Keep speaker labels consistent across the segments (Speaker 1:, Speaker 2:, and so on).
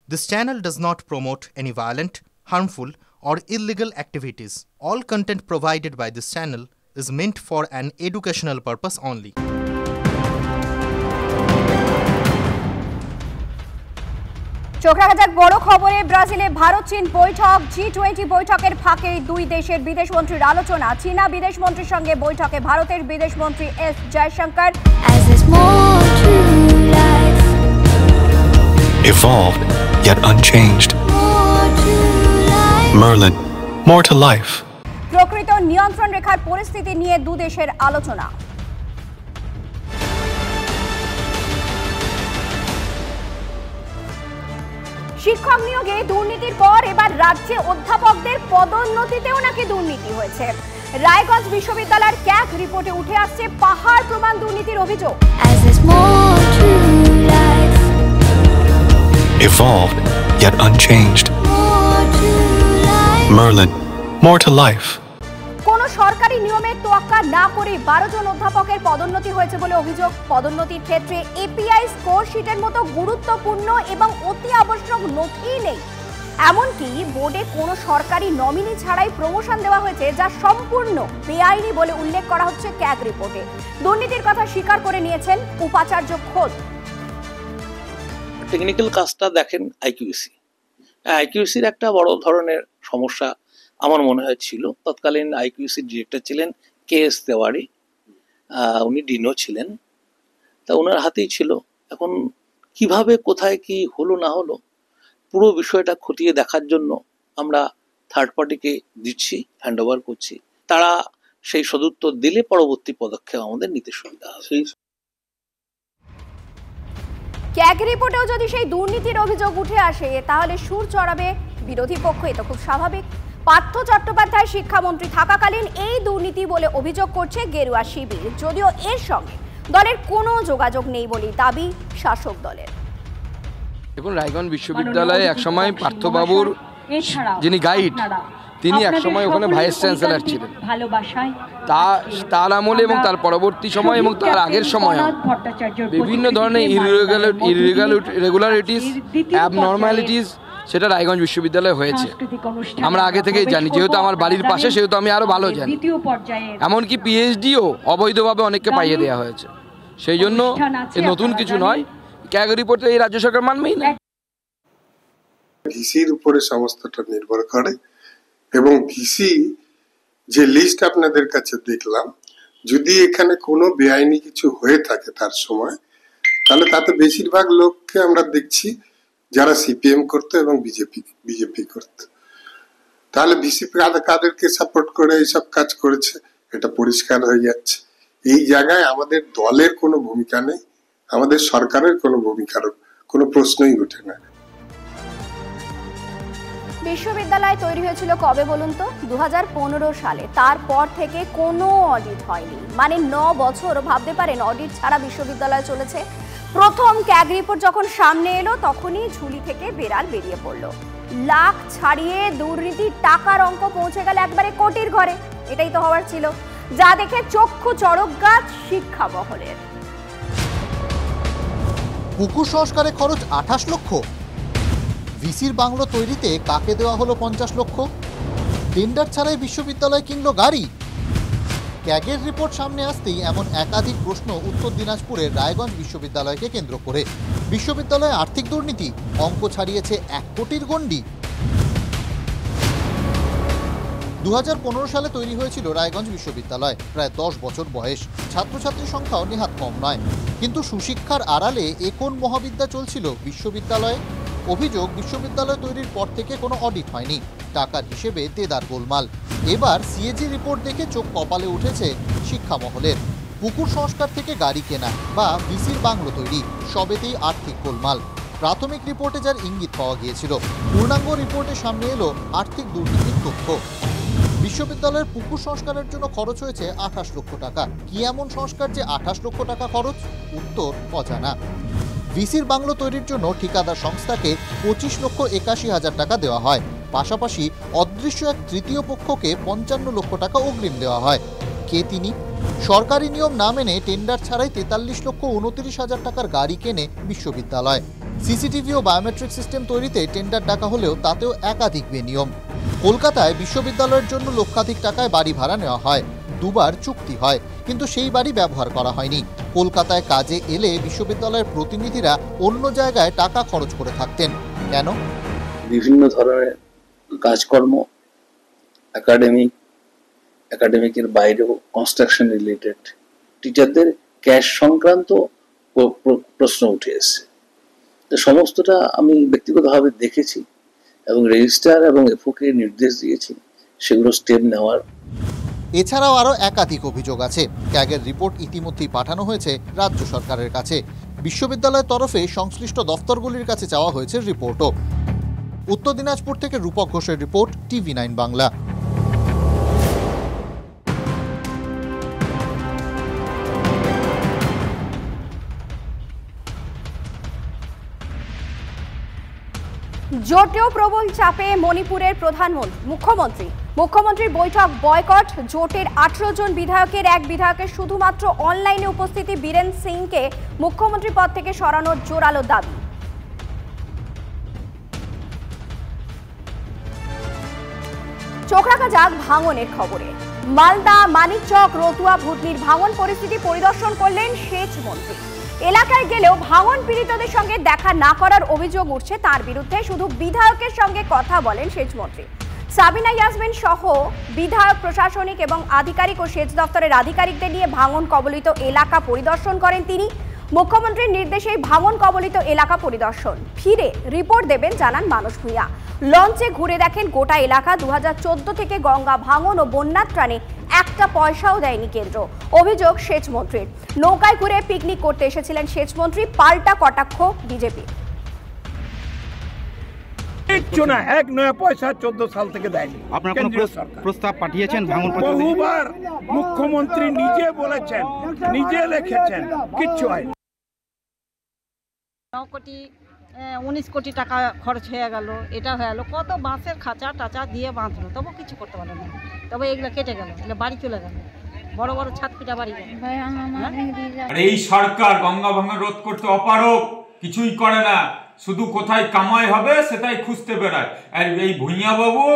Speaker 1: This channel does not promote any violent, harmful, or illegal activities. All content provided by this channel is meant for an educational purpose only.
Speaker 2: চোখ রাখা যাক বড় খবরে। ব্রাজিলে ভারত চীন বৈঠক, G20 বৈঠকের ফাঁকে দুই দেশের বিদেশমন্ত্রীর আলোচনা। চীনা বিদেশমন্ত্রীর সঙ্গে বৈঠকে ভারতের বিদেশমন্ত্রী S Jaishankar.
Speaker 3: Evolved yet unchanged. Merlin, more to life.
Speaker 2: প্রকৃত নিয়ন্ত্রণ রেখার পরিস্থিতি নিয়ে দুই দেশের আলোচনা। শিক্ষক নিয়োগে দুর্নীতির পর এবার রাজ্যে অধ্যাপকদের পদোন্নতিতেও নাকি দুর্নীতি হয়েছে। রায়গঞ্জ বিশ্ববিদ্যালয়ের ক্যাগ রিপোর্টে উঠে আসছে পাহাড় প্রমাণ দুর্নীতির অভিযোগ।
Speaker 3: Evolved yet unchanged. Merlin, more to life.
Speaker 2: কোন সরকারি নিয়মের তোয়াক্কা না করে 12 জন অধ্যাপকের পদোন্নতি হয়েছে বলে অভিযোগ। পদোন্নতির ক্ষেত্রে এপিআই স্কোর শিটের মতো গুরুত্বপূর্ণ এবং অতি আবশ্যক নথি নেই। এমনকি বোর্ডে কোনো সরকারি নমিনি ছাড়াই প্রমোশন দেওয়া হয়েছে, যা সম্পূর্ণ বেআইনি বলে উল্লেখ করা হচ্ছে ক্যাগ রিপোর্টে। দুর্নীতির কথা স্বীকার করে নিয়েছেন উপাচার্য খোদ।
Speaker 4: টেকনিক্যাল কাজটা দেখেন আইকিউসির একটা বড় ধরনের সমস্যা আমার মনে হয় ছিল। তৎকালীন আইকিউসির ডিরেক্টর ছিলেন KS তেওয়ারি, উনি ডিনও ছিলেন, তা ওনার হাতেই ছিল। এখন কিভাবে কোথায় কি হলো না হলো পুরো বিষয়টা খতিয়ে দেখার জন্য আমরা থার্ড পার্টিকে দিচ্ছি, হ্যান্ড ওভার করছি। তারা সেই সদুত্তর দিলে পরবর্তী পদক্ষেপ আমাদের নিতে সুবিধা হবে।
Speaker 2: ক্যাগ রিপোর্টেও যদি সেই দুর্নীতির অভিযোগ উঠে আসে তাহলে সুর চড়াবে বিরোধী পক্ষ, এটা খুব স্বাভাবিক। পার্থ চট্টোপাধ্যায় শিক্ষামন্ত্রী থাকাকালীন এই দুর্নীতি বলে অভিযোগ করছে গেরুয়া শিবির, যদিও এর সঙ্গে দলের কোনো যোগাযোগ নেই বলে দাবি শাসক দলের।
Speaker 5: দেখুন, রায়গঞ্জ বিশ্ববিদ্যালয়ে একসময় পার্থবাবুর যিনি গাইড, তিনি একসময় ওখানে ভাইস চ্যান্সেলর ছিলেন। তার আমলে এবং তার পরবর্তী সময় এবং তার আগের সময় বিভিন্ন ধরনের ইরেগুলারিটিস, অ্যাবনর্মালিটিস সেটা রায়গঞ্জ বিশ্ববিদ্যালয়ে হয়েছে। আমরা আগে থেকেই জানি, যেহেতু আমার বাড়ির পাশে সেহেতু আমি আরো ভালো জানি। এমনকি পিএইচডিও অবৈধভাবে অনেককে পাইয়ে দেওয়া হয়েছে। সেই জন্য নতুন কিছু নয়, ক্যাগ রিপোর্টে এই রাজ্য সরকার মানবেই না।
Speaker 6: ভিসির উপরে সমস্তটা নির্ভর করে এবং ভিসি যে লিস্ট আপনাদের কাছে দেখলাম, যদি এখানে কোনো বেআইনি কিছু হয়ে থাকে তার সময়, তাহলে তাতে বেশিরভাগ লোককে আমরা দেখছি যারা সিপিএম করতো এবং বিজেপি করতো। তাহলে ভিসি কাদেরকে সাপোর্ট করে এইসব কাজ করেছে এটা পরিষ্কার হয়ে যাচ্ছে। এই জায়গায় আমাদের দলের কোনো ভূমিকা নেই, আমাদের সরকারের কোনো ভূমিকার কোনো প্রশ্নই ওঠে না।
Speaker 2: বিশ্ববিদ্যালয় তৈরি হয়েছিল কবে বলুন তো? 2015 সালে। তারপর থেকে কোনো অডিট হয়নি, মানে 9 বছর। ভাবতে পারেন অডিট ছাড়া বিশ্ববিদ্যালয় চলেছে। প্রথম ক্যাগ রিপোর্ট যখন সামনে এলো তখনই ঝুলি থেকে বেড়াল বেরিয়ে পড়লো। লাখ ছাড়িয়ে দুর্নীতির টাকার অঙ্ক পৌঁছে গেল একবারে কোটির ঘরে। এটাই তো হওয়ার ছিল, যা দেখে চক্ষু চড়ক গাছ শিক্ষা মহলের।
Speaker 7: পুকুর সংস্কারে খরচ 28 লক্ষ। ভিসির বাংলো তৈরিতে কাকে দেওয়া হলো 50 লক্ষ। টেন্ডার ছাড়াই বিশ্ববিদ্যালয় কিনলো গাড়ি। ক্যাগের রিপোর্ট সামনে আসতেই এমন একাধিক প্রশ্ন উত্তর দিনাজপুরের রায়গঞ্জ বিশ্ববিদ্যালয়কে কেন্দ্র করে। বিশ্ববিদ্যালয়ে আর্থিক দুর্নীতি, অঙ্ক ছাড়িয়েছে 1 কোটির গণ্ডি। 2015 সালে তৈরি হয়েছিল রায়গঞ্জ বিশ্ববিদ্যালয়, প্রায় 10 বছর বয়স। ছাত্রছাত্রীর সংখ্যাও নেহাত কম নয়, কিন্তু সুশিক্ষার আড়ালে একন মহাবিদ্যা চলছিল বিশ্ববিদ্যালয়ে। অভিযোগ, বিশ্ববিদ্যালয় তৈরির পর থেকে কোনো অডিট হয়নি, টাকার হিসেবে দেদার গোলমাল। এবার সিএজি রিপোর্ট দেখে চোখ কপালে উঠেছে শিক্ষা মহলের। পুকুর সংস্কার থেকে গাড়ি কেনা বা ভিসির বাংলো তৈরি, সবেতেই আর্থিক গোলমাল। প্রাথমিক রিপোর্টে যার ইঙ্গিত পাওয়া গিয়েছিল, পূর্ণাঙ্গ রিপোর্টে সামনে এলো আর্থিক দুর্নীতির তথ্য। বিশ্ববিদ্যালয়ের পুকুর সংস্কারের জন্য খরচ হয়েছে 28 লক্ষ টাকা। কি এমন সংস্কার যে 28 লক্ষ টাকা খরচ? উত্তর অজানা। ভিসির বাংলো তৈরির জন্য ঠিকাদার সংস্থাকে 25,81,000 টাকা দেওয়া হয়। পাশাপাশি অদৃশ্য এক তৃতীয় পক্ষকে 55 লক্ষ টাকা অগ্রিম দেওয়া হয়। কে তিনি? সরকারি নিয়ম না মেনে টেন্ডার ছাড়াই 43,29,000 টাকার গাড়ি কেনে বিশ্ববিদ্যালয়। সিসিটিভি ও বায়োমেট্রিক সিস্টেম তৈরিতে টেন্ডার ডাকা হলেও তাতেও একাধিক বেনিয়ম। কলকাতায় বিশ্ববিদ্যালয়ের জন্য লক্ষাধিক টাকায় বাড়ি ভাড়া নেওয়া হয়, দুবার চুক্তি হয়, কিন্তু সেই বাড়ি ব্যবহার করা হয়নি। কলকাতায় কাজে এলে বিশ্ববিদ্যালয়ের প্রতিনিধিরা অন্য জায়গায় টাকা খরচ করে থাকতেন। কেন?
Speaker 4: বিভিন্ন ধরনের কাজকর্ম, একাডেমিকের বাইরেও কনস্ট্রাকশন রিলেটেড টিচারদের ক্যাশ সংক্রান্ত প্রশ্ন উঠে এসেছে। সমস্তটা আমি ব্যক্তিগতভাবে দেখেছি এবং রেজিস্ট্রার এবং এফওকে নির্দেশ দিয়েছি সেগুলো স্টেপ নেওয়ার।
Speaker 7: এছাড়াও আরও একাধিক অভিযোগ আছে। ক্যাগের রিপোর্ট ইতিমধ্যেই পাঠানো হয়েছে রাজ্য সরকারের কাছে। বিশ্ববিদ্যালয়ের তরফে সংশ্লিষ্ট দফতরগুলির কাছে চাওয়া হয়েছে রিপোর্টও। উত্তর দিনাজপুর থেকে রূপক ঘোষের রিপোর্ট, TV9 বাংলা।
Speaker 2: জোটেও প্রবল চাপে মণিপুরের মুখ্যমন্ত্রীর বৈঠক বয়কট। জোটের 18 জন বিধায়কের এক বিধায়কের শুধুমাত্র অনলাইনে উপস্থিতি বীরেন সিংকে মুখ্যমন্ত্রী পদ থেকে সরানোর জোরালো দাবি। চোখ রাখা যাক ভাঙনের খবরে। মালদা, মানিকচক, রতুয়া, ভুতনির ভাঙন পরিস্থিতি পরিদর্শন করলেন সেচ মন্ত্রী। এলাকায় গেলেও ভাঙন পীড়িতদের সঙ্গে দেখা না করার অভিযোগ উঠছে তার বিরুদ্ধে। শুধু বিধায়কের সঙ্গে কথা বলেন সেচ মন্ত্রী। সাবিনা ইয়াসমিন সহ বিধায়ক, প্রশাসনিক এবং আধিকারিক ও সেচ দপ্তরের আধিকারিকদের নিয়ে ভাঙন কবলিত এলাকা পরিদর্শন করেন তিনি। মুখ্যমন্ত্রীর নির্দেশে ভাঙন কবলিত এলাকা পরিদর্শন, ফিরে রিপোর্ট দেবেন জানান মানস ভূঁইয়া। লঞ্চে ঘুরে দেখেন গোটা এলাকা। 2014 থেকে গঙ্গা ভাঙন ও বন্যার ত্রাণে একটা পয়সাও দেয়নি কেন্দ্র, অভিযোগ সেচ মন্ত্রীর। নৌকায় ঘুরে পিকনিক করতে এসেছিলেন সেচ মন্ত্রী, পাল্টা কটাক্ষ বিজেপি।
Speaker 8: এক নয়া পয়সা 14 সাল থেকে দেয়নি। আপনারা কোনো প্রস্তাব পাঠিয়েছেন ভাঙন? বহুবার মুখ্যমন্ত্রী নিজে বলেছেন, নিজে লিখেছেন, কিচ্ছু হয়নি।
Speaker 9: 19 কোটি টাকা খরচ হয়ে গেল, এটা হয়ে গেল, কত বাঁশের খাঁচা টাচা দিয়ে বাঁধলো, তবু কিছু করতে পারলো না। তবে এগুলো কেটে গেল, এগুলো বাড়ি চলে গেল, বড় বড় ছাদ পিটা বাড়ি গেল।
Speaker 10: এই সরকার গঙ্গা ভাঙন রোধ করতে অপারগ, কিছুই করে না, শুধু কোথায় কামাই হবে সেটাই খুঁজতে বেড়ায়। আর এই ভূঁইয়া বাবু,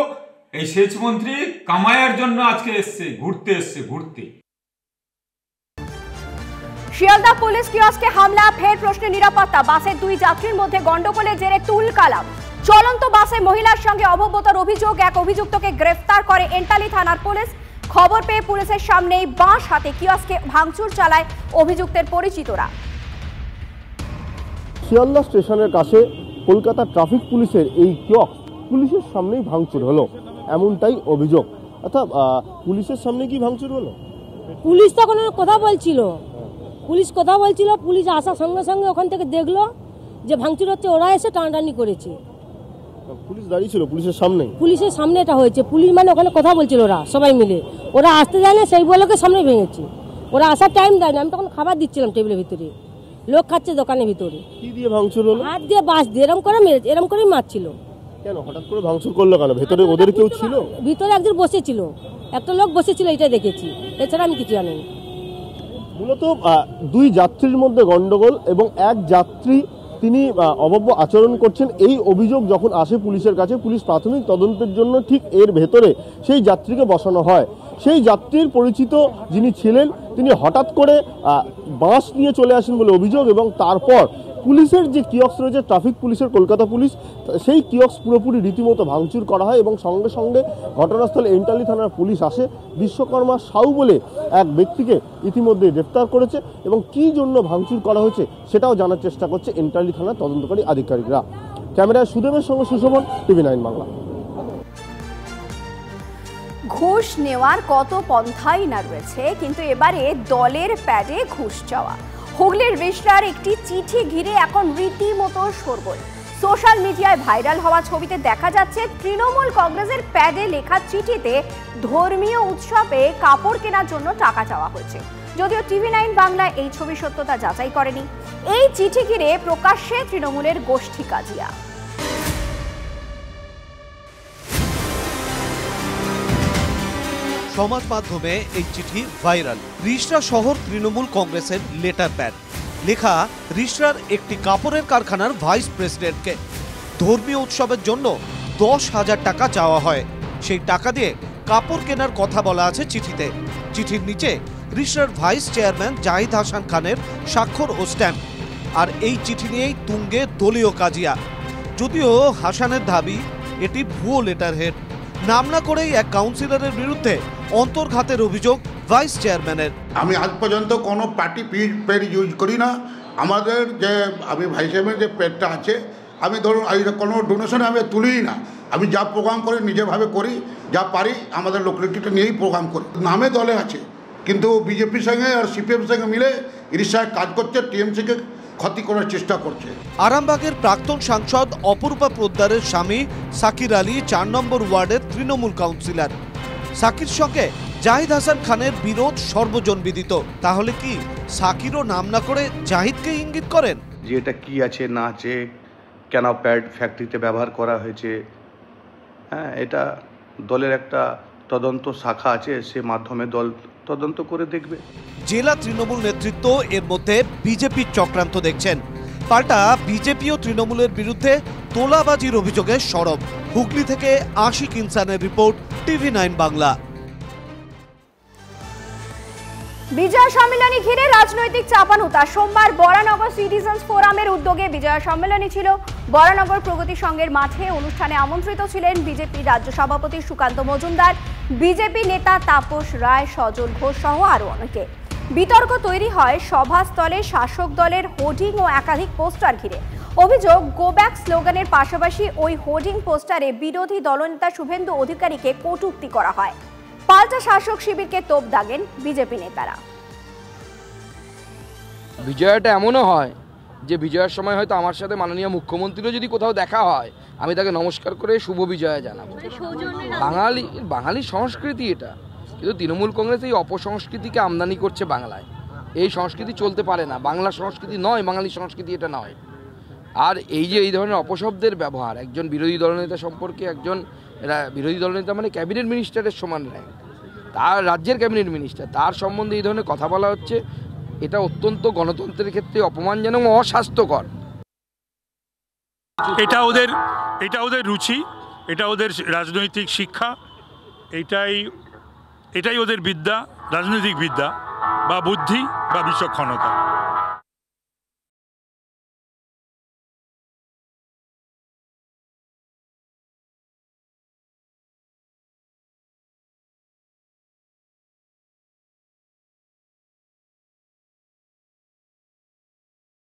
Speaker 10: এই সেচ মন্ত্রী কামাইয়ের জন্য আজকে এসছে, ঘুরতে।
Speaker 2: শিয়ালদা পুলিশ কিয়স্কে হামলা, ফের প্রশ্নে নিরাপত্তা। বাসের 2 যাত্রীর মধ্যে গন্ডগোলের জেরে তুলকালাম। চলন্ত বাসে মহিলার সঙ্গে অভব্যতার অভিযোগ, এক অভিযুক্তকে গ্রেফতার করে এন্টালি থানার পুলিশ। খবর পেয়ে পুলিশের সামনেই বাঁশ হাতে কিয়স্কে ভাঙচুর চালায় অভিযুক্তের পরিচিতরা।
Speaker 11: শিয়ালদা স্টেশনের কাছে কলকাতা ট্রাফিক পুলিশের এই কিয়স্ক পুলিশের সামনেই ভাঙচুর হলো, এমনটাই অভিযোগ। অর্থাৎ পুলিশের সামনে কি ভাঙচুর হলো?
Speaker 9: পুলিশ তখন কথা বলছিল, পুলিশ আসার সঙ্গে সঙ্গে ওখান থেকে দেখলো যে ভাঙচুর হচ্ছে, ওরা এসে টানাটানি করেছে।
Speaker 11: পুলিশ দাঁড়িয়ে ছিল পুলিশের সামনে
Speaker 9: এটা হয়েছে। পুলিশ মানে ওখানে কথা বলছিল, ওরা সবাই মিলে, ওরা আসতে যায় না, সেই বলকে সামনে ভেঙেছে। ওরা আসার টাইম দেয়নি, আমি তখন খাবার দিচ্ছিলাম টেবিলের ভিতরে, লোক খাচ্ছে দোকানের ভিতরে।
Speaker 11: কি দিয়ে ভাঙচুর হলো?
Speaker 9: হাত দিয়ে, বাঁশ দিয়ে, এরকম করে মেরেছে, এরকম করেই মারছিল।
Speaker 11: কেন হঠাৎ করে ভাঙচুর করলো কেন? ভেতরে ওদের কেউ ছিল?
Speaker 9: ভিতরে একজন বসেছিল, একটা লোক বসেছিল, এটা দেখেছি, এছাড়া আমি কিছু জানি।
Speaker 11: মূলত 2 যাত্রীর মধ্যে গন্ডগোল এবং এক যাত্রী তিনি অভব্য আচরণ করছেন, এই অভিযোগ যখন আসে পুলিশের কাছে, পুলিশ প্রাথমিক তদন্তের জন্য ঠিক এর ভেতরে সেই যাত্রীকে বসানো হয়। সেই যাত্রীর পরিচিত যিনি ছিলেন তিনি হঠাৎ করে বাঁশ নিয়ে চলে আসেন বলে অভিযোগ, এবং তারপর পুলিশের যে কিয়স্ক রয়েছে ট্রাফিক পুলিশের, কলকাতা পুলিশ, সেই কিয়স্ক পুরোপুরি রীতিমতো ভাঙচুর করা হয় এবং সঙ্গে সঙ্গে ঘটনাস্থলে এন্টালি থানার পুলিশ আসে। বিশ্বকর্মা সাউ বলে এক ব্যক্তিকে ইতিমধ্যে গ্রেফতার করেছে এবং কী জন্য ভাঙচুর করা হয়েছে সেটাও জানার চেষ্টা করছে এন্টালি থানার তদন্তকারী আধিকারিকরা। ক্যামেরায় সুদেবের সঙ্গে সুশোভন, TV9 বাংলা।
Speaker 2: ঘুষ নেওয়ার কত পন্থাই না রয়েছে, কিন্তু এবারে দলের প্যাডে ঘুষ চাওয়া। হুগলির রিশরার একটি চিঠি ঘিরে এখন রীতিমতো শোরগোল। সোশ্যাল মিডিয়ায় ভাইরাল হওয়া ছবিতে দেখা যাচ্ছে তৃণমূল কংগ্রেসের প্যাডে লেখা চিঠিতে ধর্মীয় উৎসবে কাপড় কেনার জন্য টাকা চাওয়া হয়েছে। যদিও TV9 বাংলা এই ছবির সত্যতা যাচাই করেনি। এই চিঠি ঘিরে প্রকাশ্যে তৃণমূলের গোষ্ঠী কাজিয়া।
Speaker 12: সমাজ মাধ্যমে এই চিঠি ভাইরাল। রিশরা শহর তৃণমূল কংগ্রেসের লেটার প্যাড। লেখা রিষড়ার একটি কাপড়ের কারখানার ভাইস প্রেসিডেন্টকে। ধর্মীয় উৎসবের জন্য 10,000 টাকা চাওয়া হয়। সেই টাকা দিয়ে কাপড় কেনার কথা বলা আছে চিঠিতে। চিঠির নিচে রিষড়ার ভাইস চেয়ারম্যান জাহিদ হাসান খানের স্বাক্ষর ও স্ট্যাম্প। আর এই চিঠি নিয়েই তুঙ্গে দলীয় কাজিয়া। যদিও হাসানের দাবি এটি ভুয়ো লেটার হেড। নাম না করেই এক কাউন্সিলরের বিরুদ্ধে অন্তর্ঘাতের অভিযোগ ভাইস চেয়ারম্যানের।
Speaker 13: আমি আজ পর্যন্ত কোনো পার্টি পেড ইউজ করি না। আমাদের যে আমি ভাইস চেয়ারম্যান যে পেডটা আছে, আমি ধরুন কোনো ডোনেশন আমি তুলিই না। আমি যা প্রোগ্রাম করি নিজেভাবে করি, যা পারি আমাদের লোকালিটিটা নিয়েই প্রোগ্রাম করি। নামে দলে আছে, কিন্তু বিজেপির সঙ্গে আর সিপিএম সঙ্গে মিলে ইরিশায় কাজ করছে, টিএমসিকে ক্ষতি করার চেষ্টা করছে।
Speaker 12: আরামবাগের প্রাক্তন সাংসদ অপরূপা পোদ্দারের স্বামী সাকির আলী 4 নম্বর ওয়ার্ডের তৃণমূল কাউন্সিলর। সাকির সঙ্গে জাহিদ হাসান খানের বিরোধ সর্বজনবিদিত। তাহলে কি সাকিরও নাম না করে জাহিদকে ইঙ্গিত করেন?
Speaker 14: যে এটা কি আছে না আছে, কেন প্যাড ফ্যাক্টরিতে ব্যবহার করা হয়েছে, হ্যাঁ, এটা দলের একটা তদন্ত শাখা আছে, সে মাধ্যমে দল তদন্ত করে দেখবে।
Speaker 12: জেলা তৃণমূল নেতৃত্ব এর মধ্যে বিজেপির চক্রান্ত দেখছেন। পাল্টা বিজেপি ও তৃণমূলের বিরুদ্ধে তোলাবাজির অভিযোগে সরব। হুগলি থেকে আশিক ইনসানের রিপোর্ট, TV9 বাংলা।
Speaker 2: বিজয়া সম্মেলনী ঘিরে রাজনৈতিক চাপানুতা। সোমবার বরানগর সিটিজেন্স ফোরামের উদ্যোগে বিজয়া সম্মেলনী ছিল বরানগর প্রগতি সংঘের মাঠে। অনুষ্ঠানে আমন্ত্রিত ছিলেন বিজেপি রাজ্য সভাপতি সুকান্ত মজুমদার, বিজেপি নেতা তাপস রায়, সজল ঘোষ সহ আরও অনেকে। বিতর্ক তৈরি হয় সভাস্থলে শাসক দলের হোর্ডিং ও একাধিক পোস্টার ঘিরে। অভিযোগ, গো ব্যাক স্লোগানের পাশাপাশি ওই হোর্ডিং পোস্টারে বিরোধী দলনেতা শুভেন্দু অধিকারীকে কটূক্তি করা হয়। পাল্টা শাসক শিবিরকে তোপ দাগেন বিজেপি নেতারা।
Speaker 5: বিজয়াটা এমনও হয় যে বিজয়ের সময় হয়তো আমার সাথে মাননীয় মুখ্যমন্ত্রীরও যদি কোথাও দেখা হয়, আমি তাকে নমস্কার করে শুভ বিজয়া জানাবো। বাঙালি সংস্কৃতি এটা। কিন্তু তৃণমূল কংগ্রেস এই অপসংস্কৃতিকে আমদানি করছে বাংলায়। এই সংস্কৃতি চলতে পারে না, বাংলা সংস্কৃতি নয়, বাঙালি সংস্কৃতি এটা নয়। আর এই যে এই ধরনের অপশব্দের ব্যবহার, একজন বিরোধী দলনেতা সম্পর্কে, একজন বিরোধী দলনেতা মানে ক্যাবিনেট মিনিস্টারের সমান র্যাঙ্ক, তার রাজ্যের ক্যাবিনেট মিনিস্টার, তার সম্বন্ধে এই ধরনের কথা বলা হচ্ছে, এটা অত্যন্ত গণতন্ত্রের ক্ষেত্রে অপমানজনক, অস্বাস্থ্যকর।
Speaker 15: এটা ওদের রুচি, এটা ওদের রাজনৈতিক শিক্ষা, এটাই ওদের বিদ্যা, রাজনৈতিক বিদ্যা বা বুদ্ধি বা বিচক্ষণতা।